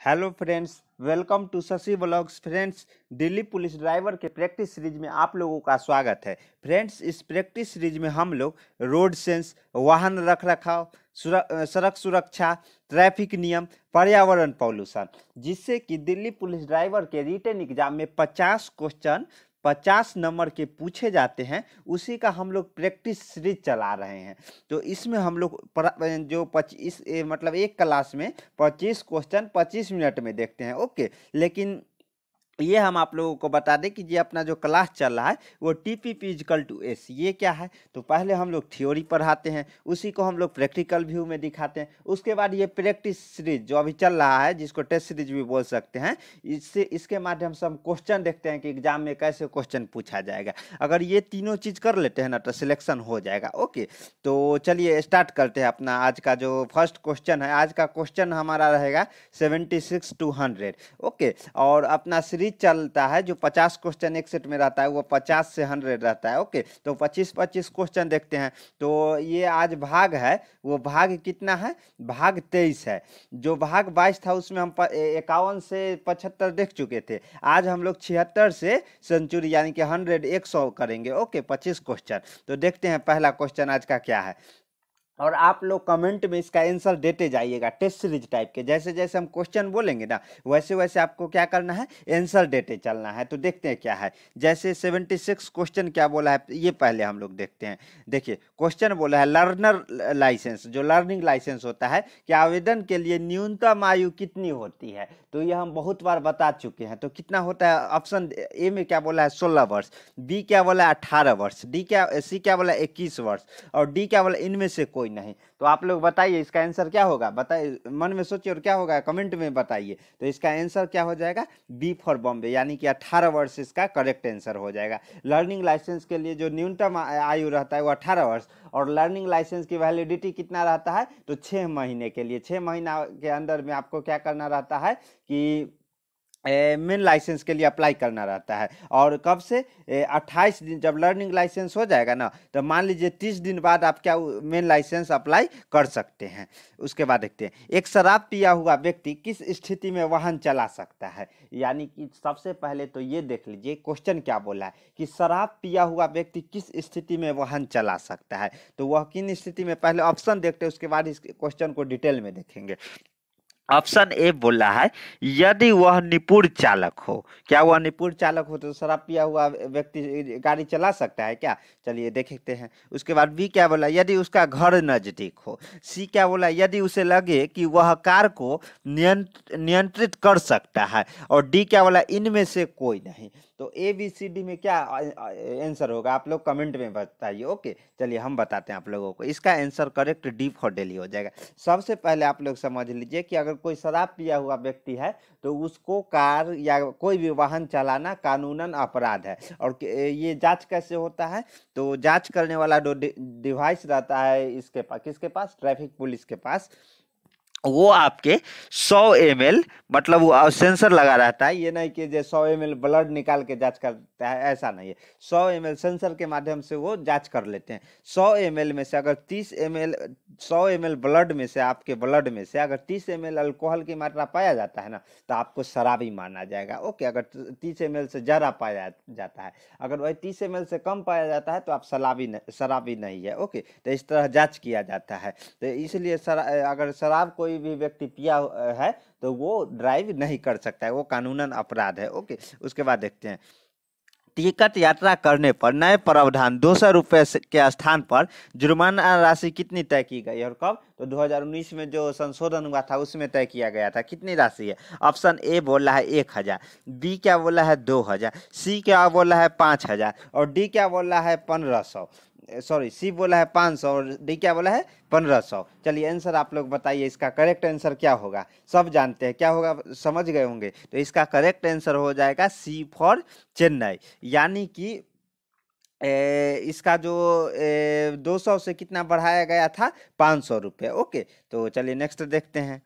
Hello friends, welcome to Shashi blogs. Friends, Delhi police driver के practice series में आप लोगों का स्वागत है। फ्रेंड्स, इस प्रैक्टिस सीरीज में हम लोग रोड सेंस, वाहन रखरखाव, सड़क सुरक्षा, ट्रैफिक नियम, पर्यावरण पॉल्यूशन, जिससे कि दिल्ली पुलिस ड्राइवर के रिटन एग्जाम में 50 क्वेश्चन 50 नंबर के पूछे जाते हैं, उसी का हम लोग प्रैक्टिस सीरीज चला रहे हैं। तो इसमें हम लोग जो 25 मतलब एक क्लास में 25 क्वेश्चन 25 मिनट में देखते हैं। ओके, लेकिन ये हम आप लोगों को बता दें कि ये अपना जो क्लास चल रहा है वो TPP इजकल टू एस, ये क्या है। तो पहले हम लोग थ्योरी पढ़ाते हैं, उसी को हम लोग प्रैक्टिकल व्यू में दिखाते हैं। उसके बाद ये प्रैक्टिस सीरीज जो अभी चल रहा है, जिसको टेस्ट सीरीज भी बोल सकते हैं, इसके माध्यम से हम क्वेश्चन देखते हैं कि एग्जाम में कैसे क्वेश्चन पूछा जाएगा। अगर ये तीनों चीज कर लेते हैं ना तो सिलेक्शन हो जाएगा। ओके, तो चलिए स्टार्ट करते हैं अपना आज का जो फर्स्ट क्वेश्चन है। आज का क्वेश्चन हमारा रहेगा 76 to 100। ओके, और अपना सीरीज चलता है जो 50 क्वेश्चन एक सेट में रहता है, वो 50 से 100 रहता है। ओके, तो 25-25 क्वेश्चन देखते हैं। तो ये आज भाग है, वो भाग कितना है? भाग 23 है। जो भाग 22 था उसमें हम 51 से 75 देख चुके थे। आज हम लोग 76 से सेंचुरी यानी कि 100 करेंगे। Okay, 25 question. तो देखते हैं पहला क्वेश्चन आज का क्या है, और आप लोग कमेंट में इसका आंसर देते जाइएगा। टेस्ट सीरीज टाइप के जैसे जैसे हम क्वेश्चन बोलेंगे ना, वैसे वैसे आपको क्या करना है, आंसर देते चलना है। तो देखते हैं क्या है। जैसे 76 क्वेश्चन क्या बोला है, ये पहले हम लोग देखते हैं। देखिए, क्वेश्चन बोला है लर्नर लाइसेंस, जो लर्निंग लाइसेंस होता है, कि आवेदन के लिए न्यूनतम आयु कितनी होती है। तो ये हम बहुत बार बता चुके हैं। तो कितना होता है? ऑप्शन ए में क्या बोला है? 16 वर्ष, बी क्या बोला है? 18 वर्ष, सी क्या बोला है? 21 वर्ष, और डी क्या बोला? इनमें से कोई नहीं। तो आप लोग बताइए इसका आंसर क्या होगा, बताइए, मन में सोचिए और क्या होगा कमेंट में बताइए। तो इसका आंसर क्या हो जाएगा? बी फॉर बॉम्बे, यानी कि 18 वर्ष इसका करेक्ट आंसर हो जाएगा। लर्निंग लाइसेंस के लिए जो न्यूनतम आयु रहता है वो 18 वर्ष, और लर्निंग लाइसेंस की वैलिडिटी कितना रहता है? तो 6 महीने के लिए। 6 महीना के अंदर में आपको क्या करना रहता है कि मेन लाइसेंस के लिए अप्लाई करना रहता है। और कब से? 28 दिन, जब लर्निंग लाइसेंस हो जाएगा ना, तो मान लीजिए 30 दिन बाद आप क्या मेन लाइसेंस अप्लाई कर सकते हैं। उसके बाद देखते हैं, एक शराब पिया हुआ व्यक्ति किस स्थिति में वाहन चला सकता है। यानी कि सबसे पहले तो ये देख लीजिए क्वेश्चन क्या बोला है, कि शराब पिया हुआ व्यक्ति किस स्थिति में वाहन चला सकता है। तो वह किन स्थिति में, पहले ऑप्शन देखते हैं, उसके बाद इस क्वेश्चन को डिटेल में देखेंगे। ऑप्शन ए बोला है यदि वह निपुण चालक हो। क्या वह निपुण चालक हो तो शराब पिया हुआ व्यक्ति गाड़ी चला सकता है क्या? चलिए देखते हैं। उसके बाद बी क्या बोला? यदि उसका घर नजदीक हो। सी क्या बोला? यदि उसे लगे कि वह कार को नियंत्रित कर सकता है। और डी क्या बोला? इनमें से कोई नहीं। तो ABCD में क्या आंसर होगा, आप लोग कमेंट में बताइए। ओके, चलिए हम बताते हैं आप लोगों को। इसका answer correct D for Delhi हो जाएगा। सबसे पहले आप लोग समझ लीजिए कि अगर कोई शराब पिया हुआ व्यक्ति है तो उसको कार या कोई भी वाहन चलाना कानूनन अपराध है। और ये जांच कैसे होता है? तो जांच करने वाला जो डिवाइस रहता है इसके पास, किसके पास? ट्रैफिक पुलिस के पास। वो आपके 100 ml, मतलब वो सेंसर लगा रहता है। ये नहीं कि जो 100 ml ब्लड निकाल के जांच करता है, ऐसा नहीं है। 100 ml सेंसर के माध्यम से वो जांच कर लेते हैं। 100 ml में से अगर 30 ml, 100 ml ब्लड में से, आपके ब्लड में से अगर 30 ml अल्कोहल की मात्रा पाया जाता है ना, तो आपको शराबी माना जाएगा। ओके, अगर 30 ml से ज़्यादा पाया जाता है, अगर वही 30 ml से कम पाया जाता है तो आप शराबी नहीं है। ओके, तो इस तरह जांच किया जाता है। तो इसलिए अगर शराब कोई भी व्यक्ति पिया है तो वो ड्राइव नहीं कर सकता है, वो कानूनन अपराध है। ओके, उसके बाद देखते हैं, टिकट यात्रा करने पर नए प्रावधान 200 रुपये के स्थान पर जुर्माना राशि कितनी तय की गई, और कब? तो 2019 में जो संशोधन हुआ था उसमें तय किया गया था। कितनी राशि है? ऑप्शन ए बोला है 1000, बी क्या बोला है 2000, सी क्या बोला है 5000, और डी क्या बोला है 1500। सॉरी, सी बोला है 500 और डी क्या बोला है 1500। चलिए आंसर आप लोग बताइए, इसका करेक्ट आंसर क्या होगा? सब जानते हैं क्या होगा, समझ गए होंगे। तो इसका करेक्ट आंसर हो जाएगा सी फॉर चेन्नई। यानी कि इसका जो 200 से कितना बढ़ाया गया था? 500 रुपये। ओके, तो चलिए नेक्स्ट देखते हैं।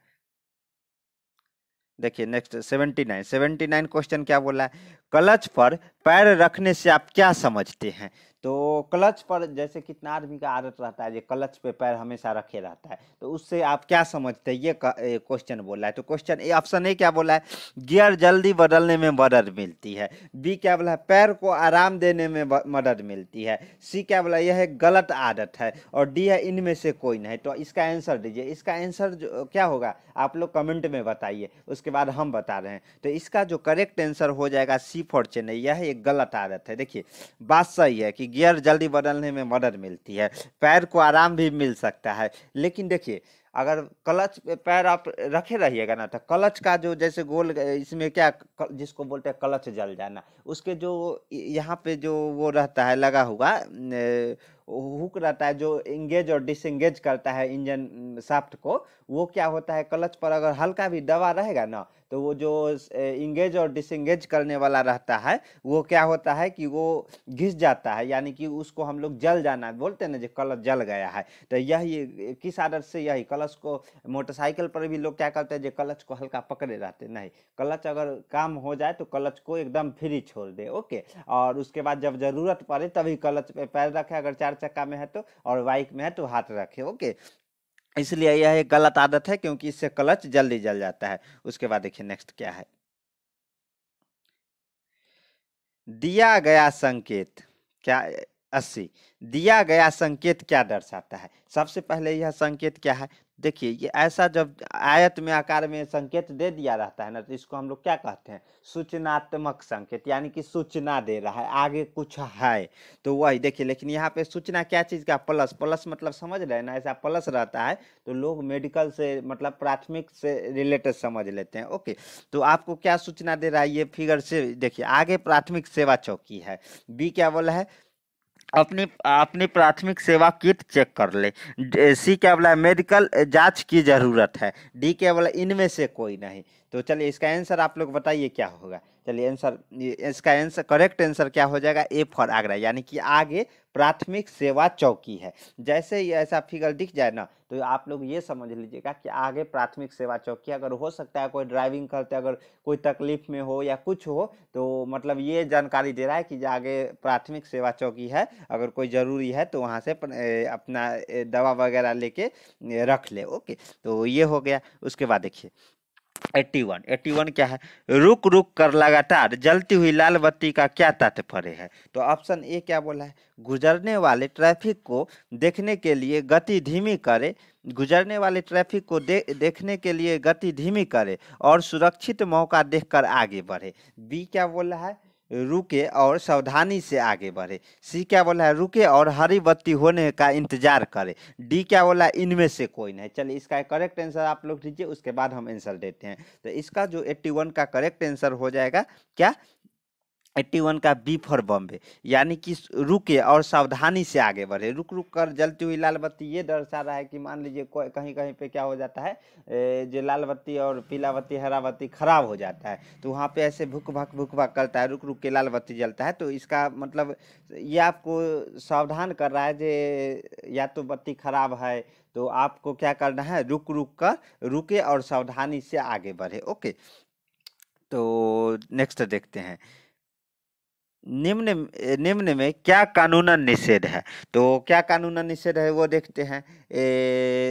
देखिए नेक्स्ट 79 क्वेश्चन क्या बोला है? क्लच पर पैर रखने से आप क्या समझते हैं? तो क्लच पर जैसे कितना आदमी का आदत रहता है, ये क्लच पे पैर हमेशा रखे रहता है, तो उससे आप क्या समझते हैं? ये क्वेश्चन बोला है। तो क्वेश्चन ए, ऑप्शन ए क्या बोला है? गियर जल्दी बदलने में मदद मिलती है। बी क्या बोला है? पैर को आराम देने में मदद मिलती है। सी क्या बोला? यह एक गलत आदत है। और डी है इनमें से कोई नहीं। तो इसका आंसर दीजिए। इसका आंसर जो क्या होगा आप लोग कमेंट में बताइए, उसके बाद हम बता रहे हैं। तो इसका जो करेक्ट आंसर हो जाएगा सी फॉर चेन्नई, यह एक गलत आदत है। देखिए बात सही है कि गियर जल्दी बदलने में मदद मिलती है, पैर को आराम भी मिल सकता है, लेकिन देखिए अगर क्लच पे पैर आप रखे रहिएगा ना, तो क्लच का जो जैसे गोल इसमें क्या जिसको बोलते हैं क्लच जल जाना, उसके जो यहाँ पे जो वो रहता है लगा हुआ हुक रहता है जो इंगेज और डिसएंगेज करता है इंजन शाफ्ट को, वो क्या होता है क्लच पर अगर हल्का भी दबा रहेगा ना, तो वो जो इंगेज और डिसएंगेज करने वाला रहता है वो क्या होता है कि वो घिस जाता है, यानी कि उसको हम लोग जल जाना बोलते हैं ना, जो क्लच जल गया है। तो यही किस आदत से? यही क्लच को मोटरसाइकिल पर भी लोग क्या करते हैं, जो क्लच को हल्का पकड़े रहते नहीं, क्लच अगर काम हो जाए तो क्लच को एकदम फ्री छोड़ दे। ओके, और उसके बाद जब जरूरत पड़े तभी क्लच पे पैर रखे, अगर 4 चक्का में है तो, और बाइक में है तो हाथ रखे। ओके, इसलिए यह एक गलत आदत है क्योंकि इससे क्लच जल्दी जल जाता है। उसके बाद देखिए नेक्स्ट क्या है। दिया गया संकेत क्या? 80। दिया गया संकेत क्या दर्शाता है? सबसे पहले यह संकेत क्या है? देखिए ये ऐसा जब आयत में आकार में संकेत दे दिया रहता है ना, तो इसको हम लोग क्या कहते हैं? सूचनात्मक संकेत, यानी कि सूचना दे रहा है आगे कुछ है, तो वही देखिए। लेकिन यहाँ पे सूचना क्या चीज का? प्लस। प्लस मतलब समझ रहे हैं ना, ऐसा प्लस रहता है तो लोग मेडिकल से मतलब प्राथमिक से रिलेटेड समझ लेते हैं। ओके, तो आपको क्या सूचना दे रहा है? ये फिगर से देखिए, आगे प्राथमिक सेवा चौकी है। बी क्या बोला है? अपनी अपनी प्राथमिक सेवा किट चेक कर ले। सी क्या बोला है? मेडिकल जांच की जरूरत है। डी क्या बोला? इनमें से कोई नहीं। तो चलिए इसका आंसर आप लोग बताइए क्या होगा। चलिए आंसर, इसका आंसर करेक्ट आंसर क्या हो जाएगा? ए फॉर आगरा, यानी कि आगे प्राथमिक सेवा चौकी है। जैसे ही ऐसा फिगर दिख जाए ना, तो आप लोग ये समझ लीजिएगा कि आगे प्राथमिक सेवा चौकी। अगर हो सकता है कोई ड्राइविंग करते अगर कोई तकलीफ में हो या कुछ हो, तो मतलब ये जानकारी दे रहा है कि आगे प्राथमिक सेवा चौकी है, अगर कोई ज़रूरी है तो वहाँ से अपना दवा वगैरह लेके रख ले। ओके, तो ये हो गया। उसके बाद देखिए 81। 81 क्या है? रुक रुक कर लगातार जलती हुई लाल बत्ती का क्या तात्पर्य है? तो ऑप्शन ए क्या बोला है? गुजरने वाले ट्रैफिक को देखने के लिए गति धीमी करे, गुजरने वाले ट्रैफिक को देखने के लिए गति धीमी करे और सुरक्षित मौका देखकर आगे बढ़े। बी क्या बोला है? रुके और सावधानी से आगे बढ़े। सी क्या बोला है? रुके और हरी बत्ती होने का इंतजार करे। डी क्या बोला? इनमें से कोई नहीं। चलिए इसका करेक्ट आंसर आप लोग दीजिए, उसके बाद हम आंसर देते हैं। तो इसका जो 81 का करेक्ट आंसर हो जाएगा क्या? 81 का बी फॉर बॉम्बे, यानी कि रुके और सावधानी से आगे बढ़े। रुक रुक कर जलती हुई लाल बत्ती ये दर्शा रहा है कि मान लीजिए कहीं कहीं पे क्या हो जाता है, जो लाल बत्ती और पीला बत्ती हरा बत्ती खराब हो जाता है, तो वहाँ पे ऐसे भुक भक करता है, रुक रुक के लाल बत्ती जलता है। तो इसका मतलब ये आपको सावधान कर रहा है जे या तो बत्ती खराब है तो आपको क्या करना है? रुक रुक कर रुके और सावधानी से आगे बढ़े। ओके, तो नेक्स्ट देखते हैं। निम्न निम्न में क्या कानूनन निषेध है? तो क्या कानूनन निषेध है वो देखते हैं।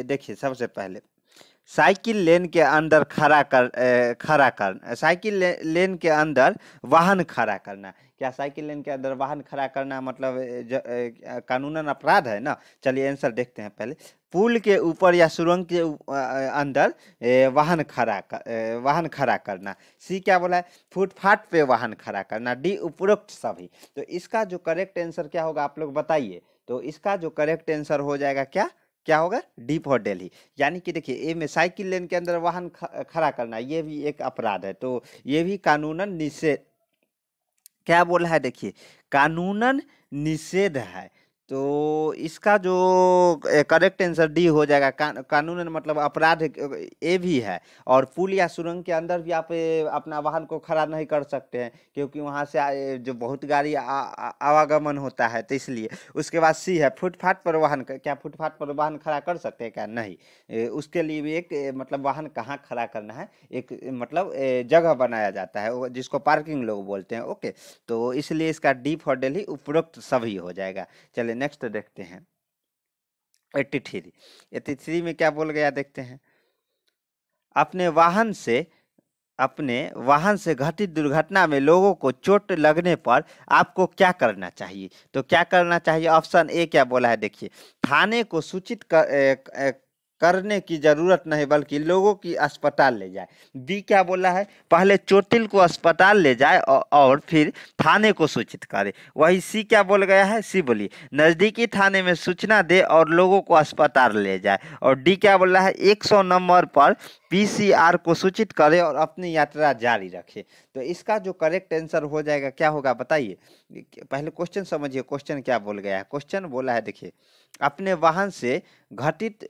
देखिए सबसे पहले साइकिल लेन के अंदर खड़ा कर साइकिल लेन के अंदर वाहन खड़ा करना। क्या साइकिल लेन के अंदर वाहन खड़ा करना मतलब कानूनन अपराध है ना? चलिए आंसर देखते हैं पहले। पुल के ऊपर या सुरंग के अंदर वाहन खड़ा करना। सी क्या बोला है? फुटपाथ पे वाहन खड़ा करना। डी उपरोक्त सभी। तो इसका जो करेक्ट आंसर क्या होगा आप लोग बताइए। तो इसका जो करेक्ट आंसर हो जाएगा क्या? क्या होगा? D for Delhi. यानी कि देखिए ए में साइकिल लेन के अंदर वाहन खड़ा करना ये भी एक अपराध है, तो ये भी कानूनन निषेध क्या बोला है? देखिए कानूनन निषेध है। तो इसका जो करेक्ट आंसर डी हो जाएगा। कानूनन मतलब अपराध ए भी है। और पुल या सुरंग के अंदर भी आप अपना वाहन को खड़ा नहीं कर सकते हैं, क्योंकि वहां से जो बहुत गाड़ी आवागमन होता है, तो इसलिए। उसके बाद सी है फुटपाथ पर वाहन क्या फुटपाथ पर वाहन खड़ा कर सकते हैं क्या? नहीं। उसके लिए भी एक मतलब वाहन कहाँ खड़ा करना है, एक मतलब जगह बनाया जाता है, जिसको पार्किंग लोग बोलते हैं। ओके, तो इसलिए इसका डी फॉर दिल्ली उपरोक्त सभी हो जाएगा। चलिए नेक्स्ट देखते हैं। 83 में क्या बोल गया देखते हैं। अपने वाहन से घटित दुर्घटना में लोगों को चोट लगने पर आपको क्या करना चाहिए? तो क्या करना चाहिए? ऑप्शन ए क्या बोला है देखिए, थाने को सूचित करने की जरूरत नहीं, बल्कि लोगों की अस्पताल ले जाए। बी क्या बोला है, पहले चोटिल को अस्पताल ले जाए और फिर थाने को सूचित करे। वही सी क्या बोल गया है, सी बोलिए, नजदीकी थाने में सूचना दे और लोगों को अस्पताल ले जाए। और डी क्या बोला है, 100 नंबर पर पीसीआर को सूचित करे और अपनी यात्रा जारी रखे। तो इसका जो करेक्ट आंसर हो जाएगा क्या होगा बताइए। पहले क्वेश्चन समझिए, क्वेश्चन क्या बोल गया है। क्वेश्चन बोला है देखिए, अपने वाहन से घटित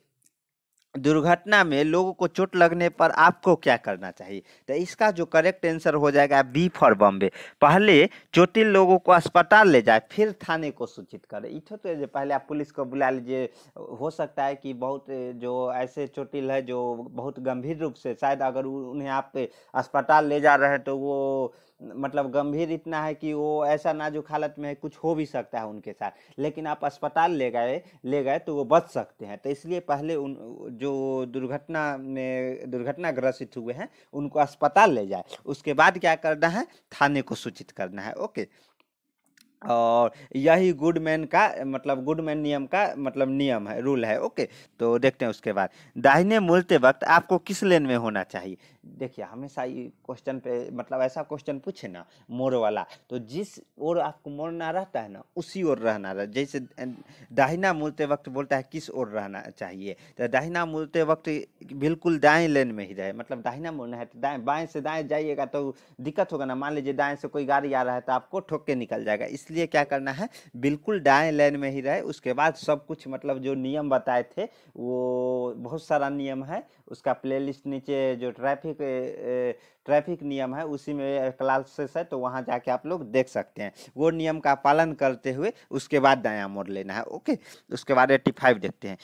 दुर्घटना में लोगों को चोट लगने पर आपको क्या करना चाहिए? तो इसका जो करेक्ट आंसर हो जाएगा बी फॉर बॉम्बे, पहले चोटिल लोगों को अस्पताल ले जाए फिर थाने को सूचित करे। इठो तो जो पहले आप पुलिस को बुला लीजिए। हो सकता है कि बहुत जो ऐसे चोटिल है जो बहुत गंभीर रूप से, शायद अगर उन्हें आप अस्पताल ले जा रहे हैं तो वो मतलब गंभीर इतना है कि वो ऐसा नाजुक हालत में है, कुछ हो भी सकता है उनके साथ, लेकिन आप अस्पताल ले गए तो वो बच सकते हैं। तो इसलिए पहले उन जो दुर्घटना ग्रसित हुए हैं उनको अस्पताल ले जाए, उसके बाद क्या करना है, थाने को सूचित करना है। ओके, और यही गुडमैन का मतलब गुडमैन नियम का मतलब नियम है, रूल है। ओके, तो देखते हैं उसके बाद, दाहिने मुड़ते वक्त आपको किस लेन में होना चाहिए? देखिए हमेशा ये क्वेश्चन पे मतलब ऐसा क्वेश्चन पूछे ना मोड़ वाला, तो जिस ओर आपको मोड़ना रहता है ना उसी ओर रहना रह। जैसे दाहिना मुड़ते वक्त बोलता है किस ओर रहना चाहिए, तो दाहिना मुड़ते वक्त बिल्कुल दाएं लेन में ही रहे। मतलब दाहिना मुड़ना है तो दाएं, बाएं से दाएं जाइएगा तो दिक्कत होगा ना। मान लीजिए दाएं से कोई गाड़ी आ रहा है तो आपको ठोक के निकल जाएगा, इसलिए क्या करना है, बिल्कुल दाएं लेन में ही रहे। उसके बाद सब कुछ मतलब जो नियम बताए थे वो बहुत सारा नियम है, उसका प्लेलिस्ट नीचे जो ट्रैफिक नियम है उसी में क्लासेस है, तो वहां जाके आप लोग देख सकते हैं। वो नियम का पालन करते हुए उसके बाद दायां मोड़ लेना है। ओके, उसके बाद 85 देखते हैं।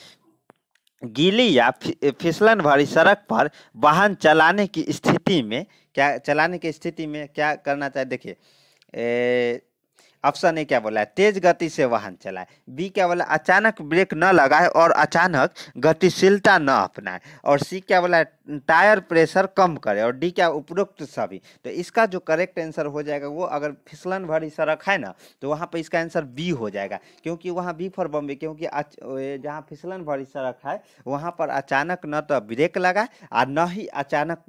गीली या फिसलन भरी सड़क पर वाहन चलाने की स्थिति में क्या करना चाहिए? देखिए ऑप्शन ए क्या बोला है, तेज गति से वाहन चलाए। बी क्या बोला, अचानक ब्रेक न लगाए और अचानक गतिशीलता न अपनाए। और सी क्या बोला है, टायर प्रेशर कम करे। और डी क्या, उपरोक्त सभी। तो इसका जो करेक्ट आंसर हो जाएगा वो, अगर फिसलन भरी सड़क है ना तो वहाँ पे इसका आंसर बी हो जाएगा, क्योंकि वहाँ बी फॉर बॉम्बे, क्योंकि जहाँ फिसलन भरी सड़क है वहाँ पर अचानक न तो ब्रेक लगाए और न ही अचानक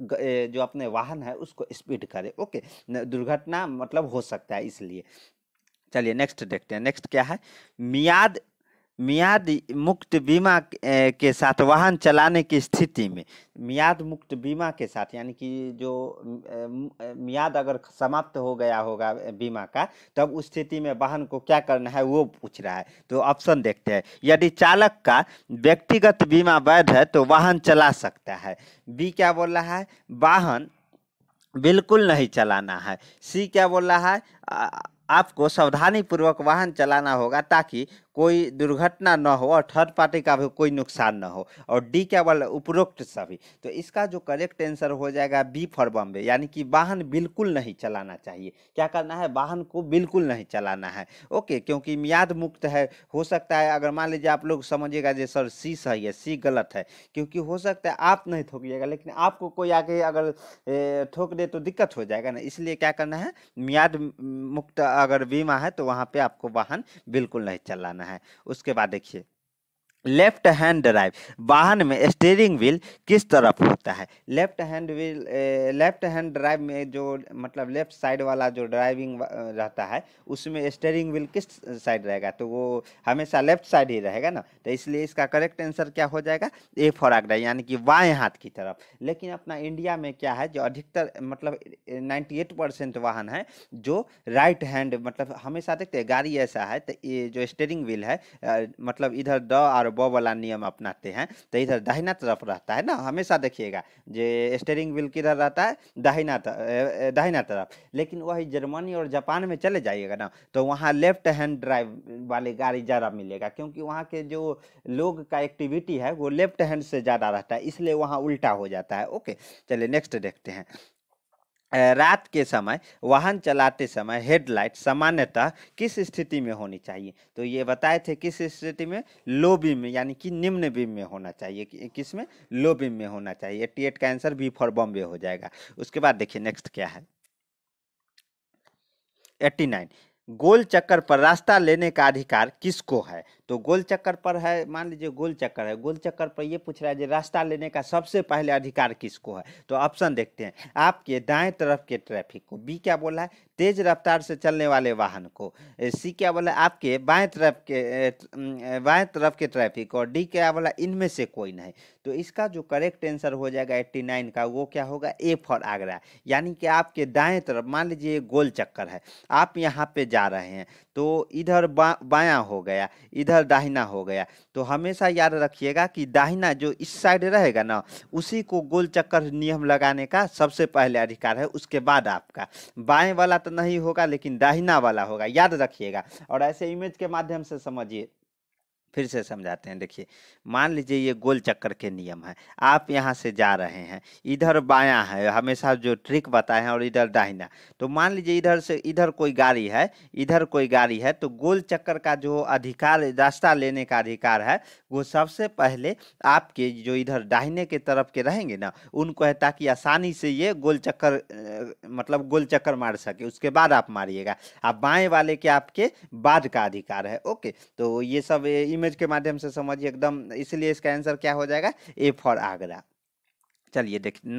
जो अपने वाहन है उसको स्पीड करे। ओके, दुर्घटना मतलब हो सकता है इसलिए। चलिए नेक्स्ट देखते हैं। नेक्स्ट क्या है, मियाद मियाद मुक्त बीमा के साथ वाहन चलाने की स्थिति में, मियाद मुक्त बीमा के साथ यानी कि जो मियाद अगर समाप्त हो गया होगा बीमा का, तब उस स्थिति में वाहन को क्या करना है वो पूछ रहा है। तो ऑप्शन देखते हैं, यदि चालक का व्यक्तिगत बीमा वैध है तो वाहन चला सकता है। बी क्या बोल रहा है, वाहन बिल्कुल नहीं चलाना है। सी क्या बोल रहा है, आपको सावधानी पूर्वक वाहन चलाना होगा ताकि कोई दुर्घटना न हो और थर्ड पार्टी का भी कोई नुकसान न हो। और डी क्या बोला, उपरोक्त सभी। तो इसका जो करेक्ट आंसर हो जाएगा बी फॉर बॉम्बे, यानी कि वाहन बिल्कुल नहीं चलाना चाहिए। क्या करना है, वाहन को बिल्कुल नहीं चलाना है। ओके, क्योंकि मियाद मुक्त है। हो सकता है अगर मान लीजिए आप लोग समझिएगा जे सर सी सही है, सी गलत है, क्योंकि हो सकता है आप नहीं ठोकिएगा लेकिन आपको कोई आगे अगर ठोक दे तो दिक्कत हो जाएगा ना। इसलिए क्या करना है, मियाद मुक्त अगर बीमा है तो वहां पे आपको वाहन बिल्कुल नहीं चलाना है। उसके बाद देखिए लेफ्ट हैंड ड्राइव, वाहन में स्टीयरिंग व्हील किस तरफ होता है? लेफ्ट हैंड ड्राइव में जो मतलब लेफ्ट साइड वाला जो ड्राइविंग रहता है उसमें स्टीयरिंग व्हील किस साइड रहेगा? तो वो हमेशा लेफ्ट साइड ही रहेगा ना, तो इसलिए इसका करेक्ट आंसर क्या हो जाएगा? ए फॉर आगरा, यानी कि बाएं हाथ की तरफ। लेकिन अपना इंडिया में क्या है, जो अधिकतर मतलब 98% वाहन है जो राइट हैंड, मतलब हमेशा देखते हैं गाड़ी ऐसा है, तो ये जो स्टीयरिंग व्हील है मतलब इधर द और ब वाला नियम अपनाते हैं, तो इधर दाहिना तरफ रहता है ना, हमेशा देखिएगा जे स्टीयरिंग व्हील किधर रहता है, दाहिना तरफ। लेकिन वही जर्मनी और जापान में चले जाइएगा ना, तो वहाँ लेफ्ट हैंड ड्राइव वाली गाड़ी ज़्यादा मिलेगा, क्योंकि वहाँ के जो लोग का एक्टिविटी है वो लेफ्ट हैंड से ज़्यादा रहता है, इसलिए वहाँ उल्टा हो जाता है। ओके, चलिए नेक्स्ट देखते हैं। रात के समय वाहन चलाते समय हेडलाइट सामान्यतः किस स्थिति में होनी चाहिए? तो ये बताए थे किस स्थिति में, लो बीम में, यानी कि निम्न बीम में होना चाहिए। किस में? लो बीम में होना चाहिए। 88 का आंसर बी फॉर बॉम्बे हो जाएगा। उसके बाद देखिए नेक्स्ट क्या है, 89, गोल चक्कर पर रास्ता लेने का अधिकार किसको है? तो गोल चक्कर पर है, मान लीजिए गोल चक्कर है, गोल चक्कर पर ये पूछ रहा है कि रास्ता लेने का सबसे पहले अधिकार किसको है? तो ऑप्शन देखते हैं, आपके दाएं तरफ के ट्रैफिक को, बी क्या बोला है, तेज रफ्तार से चलने वाले वाहन को, सी क्या बोला आपके बाएं तरफ के ट्रैफिक, और डी क्या बोला इनमें से कोई नहीं। तो इसका जो करेक्ट आंसर हो जाएगा 89 का, वो क्या होगा, ए फॉर आगरा, यानी कि आपके दाएं तरफ, मान लीजिए गोल चक्कर है, आप यहाँ पे जा रहे हैं, तो इधर बायां हो गया, इधर दाहिना हो गया, तो हमेशा याद रखिएगा कि दाहिना जो इस साइड रहेगा ना, उसी को गोल चक्कर नियम लगाने का सबसे पहले अधिकार है, उसके बाद आपका बाएं वाला तो नहीं होगा, लेकिन दाहिना वाला होगा, याद रखिएगा। और ऐसे इमेज के माध्यम से समझिए, फिर से समझाते हैं। देखिए, मान लीजिए ये गोल चक्कर के नियम है, आप यहाँ से जा रहे हैं, इधर बायां है, हमेशा जो ट्रिक बताए हैं, और इधर दाहिना। तो मान लीजिए इधर से इधर कोई गाड़ी है, इधर कोई गाड़ी है, तो गोल चक्कर का जो अधिकार, रास्ता लेने का अधिकार है, वो सबसे पहले आपके जो इधर दाहिने के तरफ के रहेंगे ना, उनको है, ताकि आसानी से ये गोल चक्कर मतलब गोल चक्कर मार सके, उसके बाद आप मारिएगा। आप बाएं वाले के आपके बाद का अधिकार है। ओके, तो ये सब इमेज के माध्यम से समझिए एकदम, इसलिए इसका आंसर क्या हो जाएगा, ए फॉर आगरा। चलिए देखिए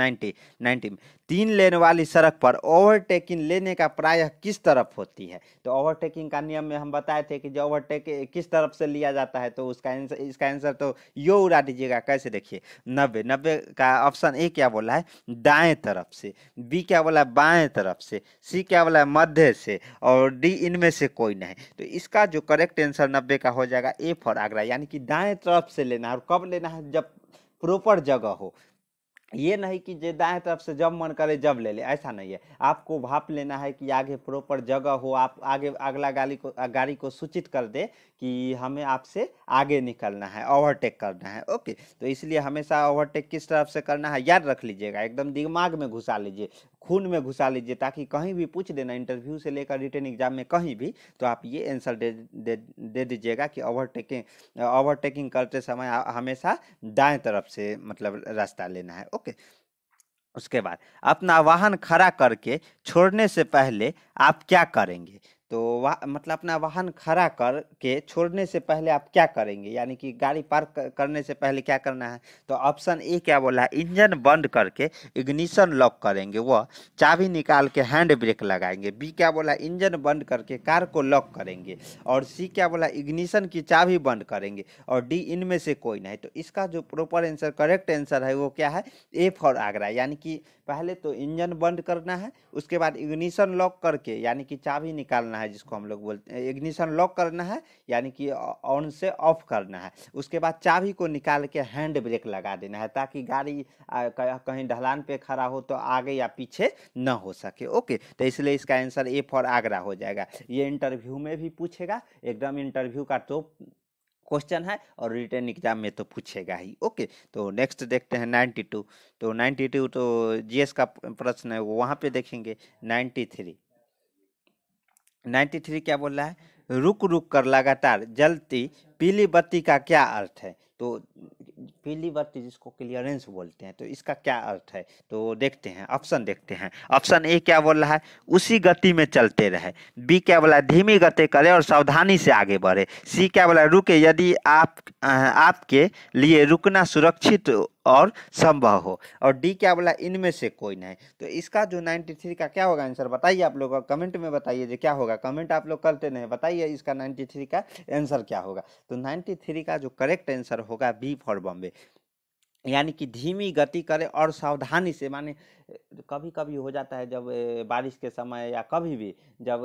90 में, 3 लेन वाली सड़क पर ओवरटेकिंग लेने का प्रायः किस तरफ होती है? तो ओवरटेकिंग का नियम में हम बताए थे कि जो ओवरटेक किस तरफ से लिया जाता है, तो उसका आंसर, इसका आंसर तो यो उड़ा दीजिएगा। कैसे? देखिए 90 का ऑप्शन ए क्या बोला है, दाएं तरफ से, बी क्या बोला है, बाएं तरफ से, सी क्या बोला है, मध्य से, और डी इनमें से कोई नहीं। तो इसका जो करेक्ट आंसर 90 का हो जाएगा ए फॉर आगरा, यानी कि दाएं तरफ से लेना है। और कब लेना है? जब प्रॉपर जगह हो, ये नहीं कि जे दाएं तरफ से जब मन करे जब ले ले, ऐसा नहीं है। आपको भाप लेना है कि आगे प्रॉपर जगह हो, आप आगे अगला गाड़ी को सूचित कर दे कि हमें आपसे आगे निकलना है, ओवरटेक करना है। ओके, तो इसलिए हमेशा ओवरटेक किस तरफ से करना है याद रख लीजिएगा, एकदम दिमाग में घुसा लीजिए, खून में घुसा लीजिए, ताकि कहीं भी पूछ देना इंटरव्यू से लेकर रिटन एग्जाम में कहीं भी, तो आप ये आंसर दे दीजिएगा कि ओवरटेकिंग करते समय हमेशा दाएं तरफ से मतलब रास्ता लेना है। ओके, उसके बाद अपना वाहन खड़ा करके छोड़ने से पहले आप क्या करेंगे? तो मतलब अपना वाहन खड़ा करके छोड़ने से पहले आप क्या करेंगे, यानी कि गाड़ी पार्क करने से पहले क्या करना है? तो ऑप्शन ए क्या बोला है, इंजन बंद करके इग्निशन लॉक करेंगे, वह चाबी निकाल के हैंड ब्रेक लगाएंगे। बी क्या बोला, इंजन बंद करके कार को लॉक करेंगे। और सी क्या बोला, इग्निशन की चाबी बंद करेंगे। और डी इनमें से कोई नहीं। तो इसका जो प्रॉपर आंसर, करेक्ट आंसर है, वो क्या है, ए फॉर आगरा, यानी कि पहले तो इंजन बंद करना है, उसके बाद इग्निशन लॉक करके, यानी कि चाबी निकालना है, जिसको हम लोग बोलते हैं इग्निशन लॉक करना है, यानी कि ऑन से ऑफ करना है। उसके बाद चाबी को निकाल के हैंड ब्रेक लगा देना है, ताकि गाड़ी कहीं ढलान पे खड़ा हो तो आगे या पीछे न हो सके। ओके, तो इसलिए इसका आंसर ए फॉर आगरा हो जाएगा। ये इंटरव्यू में भी पूछेगा, एकदम इंटरव्यू का तो क्वेश्चन है, और रिटन एग्जाम में तो पूछेगा ही। ओके, तो नेक्स्ट देखते हैं 92। तो 92 तो जीएस का प्रश्न है, वो वहाँ पे देखेंगे। 93, 93 क्या बोल रहा है, रुक रुक कर लगातार जलती पीली बत्ती का क्या अर्थ है? तो पीली बत्ती जिसको क्लियरेंस बोलते हैं, तो इसका क्या अर्थ है? तो देखते हैं, ऑप्शन देखते हैं। ऑप्शन ए क्या बोल रहा है? उसी गति में चलते रहे। बी क्या बोला है? धीमी गति करे और सावधानी से आगे बढ़े। सी क्या बोला है? रुके यदि आपके लिए रुकना सुरक्षित और संभव हो। और डी क्या बोला? इनमें से कोई नहीं। तो इसका जो 93 का क्या होगा आंसर बताइए आप लोग, कमेंट में बताइए जो क्या होगा। कमेंट आप लोग करते नहीं, बताइए इसका 93 का आंसर क्या होगा। तो 93 का जो करेक्ट आंसर होगा बी फॉर बॉम्बे, यानी कि धीमी गति करे और सावधानी से। माने कभी कभी हो जाता है जब बारिश के समय या कभी भी जब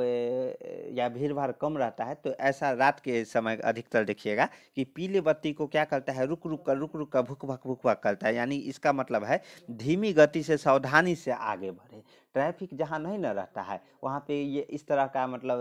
या भीड़ भाड़ कम रहता है, तो ऐसा रात के समय अधिकतर देखिएगा कि पीली बत्ती को क्या करता है? रुक रुक कर भुक भक करता है। यानी इसका मतलब है धीमी गति से सावधानी से आगे बढ़े। ट्रैफिक जहाँ नहीं न रहता है वहाँ पे ये इस तरह का मतलब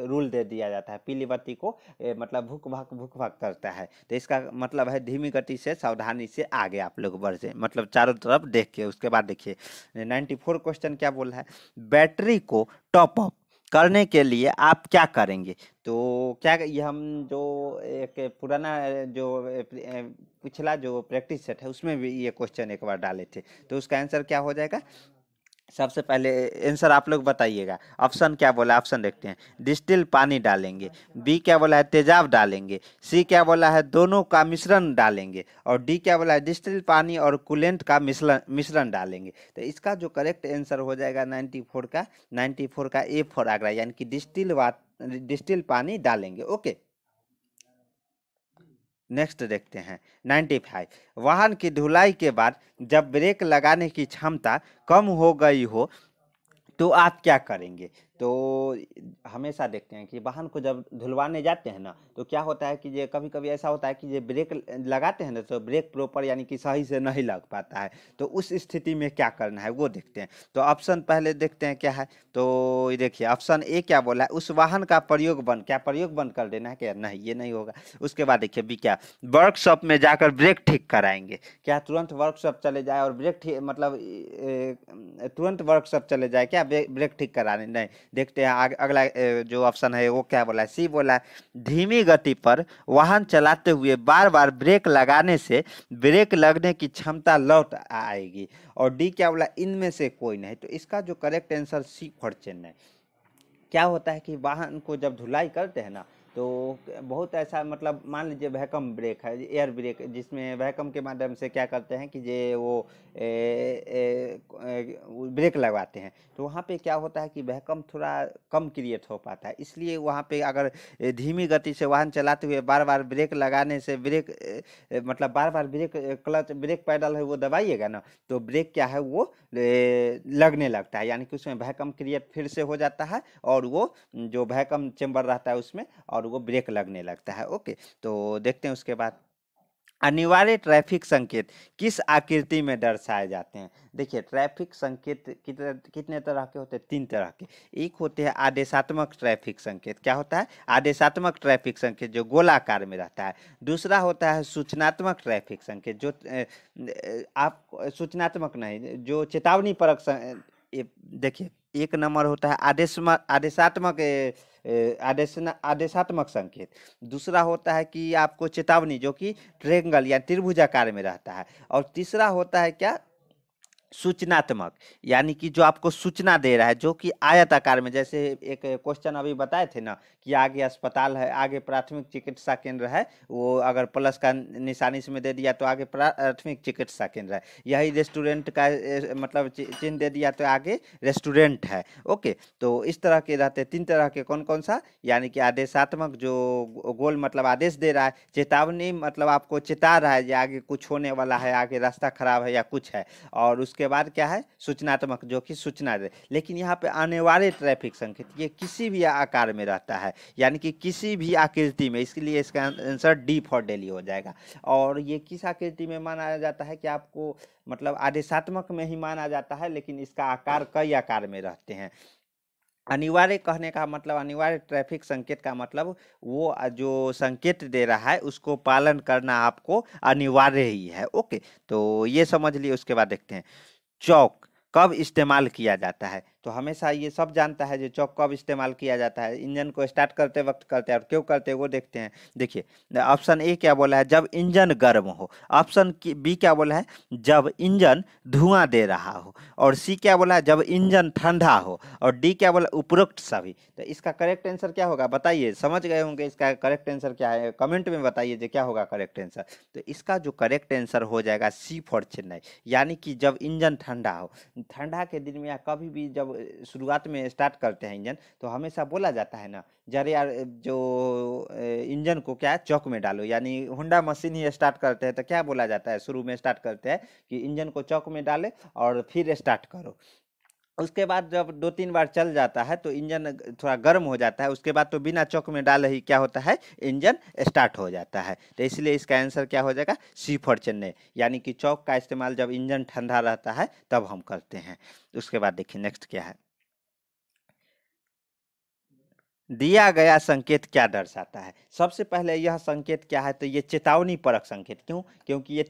रूल दे दिया जाता है। पीली बत्ती को मतलब भुक भक करता है, तो इसका मतलब है धीमी गति से सावधानी से आगे आप लोग बढ़ जाए। मतलब चारों तरफ देख के उसके बाद देखिए 94 क्वेश्चन क्या बोल रहा है? बैटरी को टॉप अप करने के लिए आप क्या करेंगे? तो क्या ये हम जो एक पुराना जो पिछला जो प्रैक्टिस सेट है उसमें भी ये क्वेश्चन एक बार डाले थे, तो उसका आंसर क्या हो जाएगा? सबसे पहले आंसर आप लोग बताइएगा। ऑप्शन क्या बोला? ऑप्शन देखते हैं। डिस्टिल पानी डालेंगे। बी क्या बोला है? तेजाब डालेंगे। सी क्या बोला है? दोनों का मिश्रण डालेंगे। और डी क्या बोला है? डिस्टिल पानी और कूलेंट का मिश्रण डालेंगे। तो इसका जो करेक्ट आंसर हो जाएगा 94 का ए फॉर आगरा, यानी कि डिस्टिल पानी डालेंगे। ओके, नेक्स्ट देखते हैं 95। वाहन की धुलाई के बाद जब ब्रेक लगाने की क्षमता कम हो गई हो तो आप क्या करेंगे? तो हमेशा देखते हैं कि वाहन को जब धुलवाने जाते हैं ना, तो क्या होता है कि ये कभी कभी ऐसा होता है कि ये ब्रेक लगाते हैं ना, तो ब्रेक प्रॉपर यानी कि सही से नहीं लग पाता है। तो उस स्थिति में क्या करना है वो देखते हैं। तो ऑप्शन पहले देखते हैं क्या है। तो ये देखिए ऑप्शन ए क्या बोला है? उस वाहन का प्रयोग बंद कर देना है क्या? नहीं, ये नहीं होगा। उसके बाद देखिए बी क्या? वर्कशॉप में जाकर ब्रेक ठीक कराएंगे। क्या तुरंत वर्कशॉप चले जाए और ब्रेक ठीक मतलब तुरंत वर्कशॉप चले जाए क्या ब्रेक ठीक कराने? नहीं। देखते हैं आगे अगला जो ऑप्शन है वो क्या बोला है? सी बोला है धीमी गति पर वाहन चलाते हुए बार बार ब्रेक लगाने से ब्रेक लगने की क्षमता लौट आएगी। और डी क्या बोला? इनमें से कोई नहीं। तो इसका जो correct answer C for Chennai. क्या होता है कि वाहन को जब धुलाई करते हैं ना, तो बहुत ऐसा मतलब मान लीजिए वैक्यूम ब्रेक है, एयर ब्रेक, जिसमें वैक्यूम के माध्यम से क्या करते हैं कि ये वो ब्रेक लगवाते हैं। तो वहाँ पे क्या होता है कि वैक्यूम थोड़ा कम क्रिएट हो पाता है। इसलिए वहाँ पे अगर धीमी गति से वाहन चलाते हुए बार बार ब्रेक लगाने से मतलब बार बार ब्रेक क्लच ब्रेक पैडल है वो दबाइएगा ना, तो ब्रेक क्या है वो लगने लगता है। यानी कि उसमें वैक्यूम क्रिएट फिर से हो जाता है और वो जो वैक्यूम चेंबर रहता है उसमें और वो ब्रेक लगने लगता है। ओके, तो देखते हैं उसके बाद अनिवार्य ट्रैफिक संकेत किस आकृति में दर्शाए जाते हैं? देखिए ट्रैफिक संकेत कितने तरह के होते हैं? 3 तरह के। एक होते हैं आदेशात्मक ट्रैफिक संकेत। क्या होता है? आदेशात्मक ट्रैफिक संकेत जो गोलाकार में रहता है। दूसरा होता है सूचनात्मक ट्रैफिक संकेत जो आप सूचनात्मक नहीं, जो चेतावनी परक देखिए एक नंबर होता है आदेशात्मक संकेत। दूसरा होता है कि आपको चेतावनी जो कि ट्रेंगल या त्रिभुजाकार में रहता है। और तीसरा होता है क्या? सूचनात्मक, यानी कि जो आपको सूचना दे रहा है जो कि आयत आकार में। जैसे एक क्वेश्चन अभी बताए थे ना कि आगे अस्पताल है, आगे प्राथमिक चिकित्सा केंद्र है, वो अगर प्लस का निशानी इसमें दे दिया तो आगे प्राथमिक चिकित्सा केंद्र है। यही रेस्टोरेंट का मतलब चिन्ह दे दिया तो आगे रेस्टोरेंट है। ओके, तो इस तरह के रहते हैं 3 तरह के। कौन कौन सा? यानी कि आदेशात्मक जो गोल मतलब आदेश दे रहा है, चेतावनी मतलब आपको चेता रहा है ये आगे कुछ होने वाला है, आगे रास्ता खराब है या कुछ है। और उसके बाद क्या है? सूचनात्मक जो कि सूचना दे। लेकिन यहाँ पे आने वाले ट्रैफिक संकेत ये किसी भी आकार में रहता है, यानी कि किसी भी आकृति में। इसलिए इसका आंसर डी फॉर दिल्ली हो जाएगा। और ये किस आकृति में माना जाता है कि आपको मतलब आदेशात्मक में ही माना जाता है, लेकिन इसका आकार कई आकार में रहते हैं। अनिवार्य कहने का मतलब अनिवार्य ट्रैफिक संकेत का मतलब वो जो संकेत दे रहा है उसको पालन करना आपको अनिवार्य ही है। ओके, तो ये समझ लिए। उसके बाद देखते हैं चौक कब इस्तेमाल किया जाता है? तो हमेशा ये सब जानता है जो चौक कब इस्तेमाल किया जाता है, इंजन को स्टार्ट करते वक्त करते हैं और क्यों करते हैं वो देखते हैं। देखिए ऑप्शन ए क्या बोला है, जब इंजन गर्म हो। ऑप्शन बी क्या बोला है, जब इंजन धुआं दे रहा हो। और सी क्या बोला है, जब इंजन ठंडा हो। और डी क्या बोला, उपरोक्त सभी। तो इसका करेक्ट आंसर क्या होगा बताइए, समझ गए होंगे इसका करेक्ट आंसर क्या है, कमेंट में बताइए जो क्या होगा करेक्ट आंसर। तो इसका जो करेक्ट आंसर हो जाएगा सी फॉर चेन्नई, यानी कि जब इंजन ठंडा हो। ठंडा के दिन में या कभी भी जब शुरुआत में स्टार्ट करते हैं इंजन, तो हमेशा बोला जाता है ना, जरे यार जो इंजन को क्या है चौक में डालो, यानी होंडा मशीन ही स्टार्ट करते हैं तो क्या बोला जाता है, शुरू में स्टार्ट करते हैं कि इंजन को चौक में डाले और फिर स्टार्ट करो। उसके बाद जब 2-3 बार चल जाता है तो इंजन थोड़ा गर्म हो जाता है, उसके बाद तो बिना चौक में डाले ही क्या होता है, इंजन स्टार्ट हो जाता है। तो इसलिए इसका आंसर क्या हो जाएगा, सी फॉर चेन्नई, यानी कि चौक का इस्तेमाल जब इंजन ठंडा रहता है तब हम करते हैं। उसके बाद देखिए नेक्स्ट क्या है, दिया गया संकेत क्या दर्शाता है। सबसे पहले यह संकेत क्या है, तो ये चेतावनी परक संकेत, क्यों, क्योंकि ये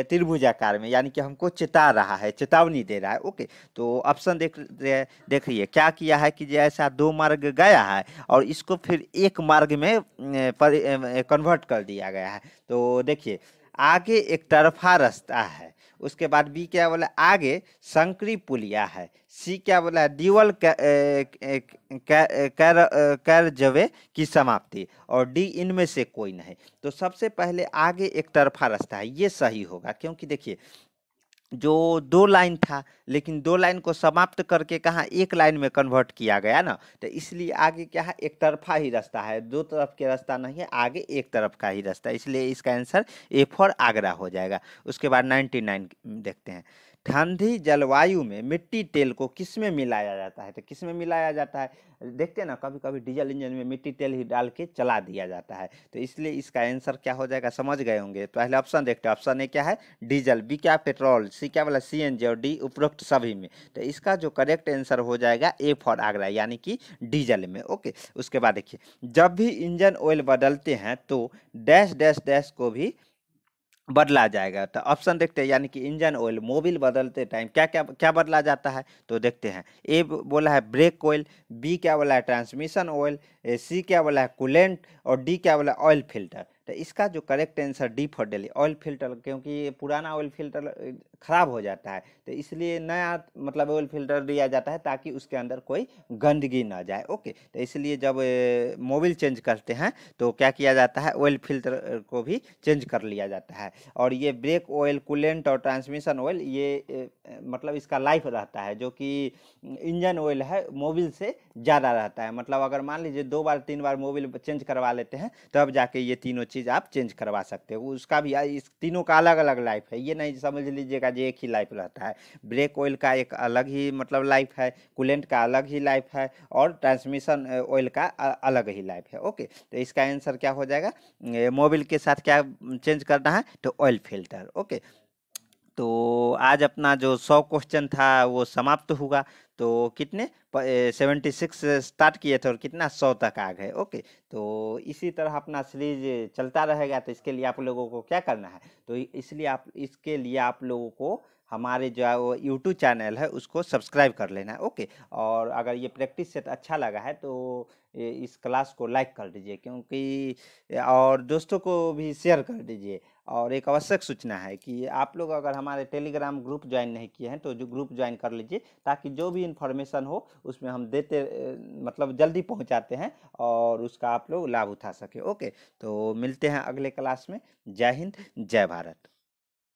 त्रिभुजाकार में, यानी कि हमको चेता रहा है, चेतावनी दे रहा है। ओके, तो ऑप्शन देखिए क्या किया है कि जैसा 2 मार्ग गया है और इसको फिर एक मार्ग में कन्वर्ट कर दिया गया है। तो देखिए आगे एक तरफा रास्ता है, उसके बाद बी क्या बोला, आगे संकरी पुलिया है। सी क्या बोला, ड्यूअल कैरजवे की समाप्ति। और डी इनमें से कोई नहीं। तो सबसे पहले आगे एक तरफा रास्ता है, ये सही होगा, क्योंकि देखिए जो 2 लाइन था, लेकिन 2 लाइन को समाप्त करके कहाँ एक लाइन में कन्वर्ट किया गया ना, तो इसलिए आगे क्या है, एक तरफा ही रास्ता है, 2 तरफ के रास्ता नहीं है, आगे एक तरफ का ही रास्ता, इसलिए इसका आंसर ए फॉर आगरा हो जाएगा। उसके बाद 99 देखते हैं, ठंडी जलवायु में मिट्टी तेल को किस में मिलाया जाता है। तो किस में मिलाया जाता है, देखते हैं ना कभी कभी डीजल इंजन में मिट्टी तेल ही डाल के चला दिया जाता है। तो इसलिए इसका आंसर क्या हो जाएगा, समझ गए होंगे। पहले ऑप्शन देखते हैं, ऑप्शन ए क्या है, डीजल, बी क्या पेट्रोल, सी क्या बोला सीएनजी और डी उपरोक्त सभी में। तो इसका जो करेक्ट आंसर हो जाएगा ए फॉर आगरा, यानी कि डीजल में। ओके, उसके बाद देखिए, जब भी इंजन ऑयल बदलते हैं तो डैश डैश डैश को भी बदला जाएगा। तो ऑप्शन देखते हैं, यानी कि इंजन ऑयल, मोबिल बदलते टाइम क्या क्या क्या बदला जाता है, तो देखते हैं। ए बोला है ब्रेक ऑयल, बी क्या बोला है ट्रांसमिशन ऑयल, सी क्या बोला है कूलेंट और डी क्या बोला ऑयल फिल्टर। तो इसका जो correct answer D for Delhi, oil filter, क्योंकि पुराना ऑयल फिल्टर खराब हो जाता है, तो इसलिए नया मतलब ऑयल फिल्टर दिया जाता है ताकि उसके अंदर कोई गंदगी ना जाए। ओके, तो इसलिए जब मोबिल चेंज करते हैं तो क्या किया जाता है, ऑयल फिल्टर को भी चेंज कर लिया जाता है। और ये ब्रेक ऑयल, कूलेंट और ट्रांसमिशन ऑयल, ये मतलब इसका लाइफ रहता है, जो कि इंजन ऑयल है मोबिल से ज़्यादा रहता है। मतलब अगर मान लीजिए 2 बार 3 बार मोबिल चेंज करवा लेते हैं तब जाके ये तीनों चीज़ आप चेंज करवा सकते हो। उसका भी इस तीनों का अलग अलग लाइफ है, ये नहीं समझ लीजिएगा जो एक ही लाइफ रहता है। ब्रेक ऑयल का एक अलग ही मतलब लाइफ है, कूलेंट का अलग ही लाइफ है और ट्रांसमिशन ऑयल का अलग ही लाइफ है। ओके, तो इसका आंसर क्या हो जाएगा, मोबिल के साथ क्या चेंज करना है, तो ऑयल फिल्टर। ओके, तो आज अपना जो 100 क्वेश्चन था वो समाप्त हुआ। तो कितने 76 स्टार्ट किए थे और कितना 100 तक आ गए। ओके, तो इसी तरह अपना सीरीज चलता रहेगा। तो इसके लिए आप लोगों को क्या करना है, तो इसके लिए आप लोगों को हमारे जो यूट्यूब चैनल है उसको सब्सक्राइब कर लेना है। ओके, और अगर ये प्रैक्टिस सेट अच्छा लगा है तो इस क्लास को लाइक कर दीजिए, क्योंकि और दोस्तों को भी शेयर कर दीजिए। और एक आवश्यक सूचना है कि आप लोग अगर हमारे टेलीग्राम ग्रुप ज्वाइन नहीं किए हैं तो जो ग्रुप ज्वाइन कर लीजिए, ताकि जो भी इन्फॉर्मेशन हो उसमें हम देते मतलब जल्दी पहुंचाते हैं और उसका आप लोग लाभ उठा सके। ओके, तो मिलते हैं अगले क्लास में। जय हिंद, जय भारत।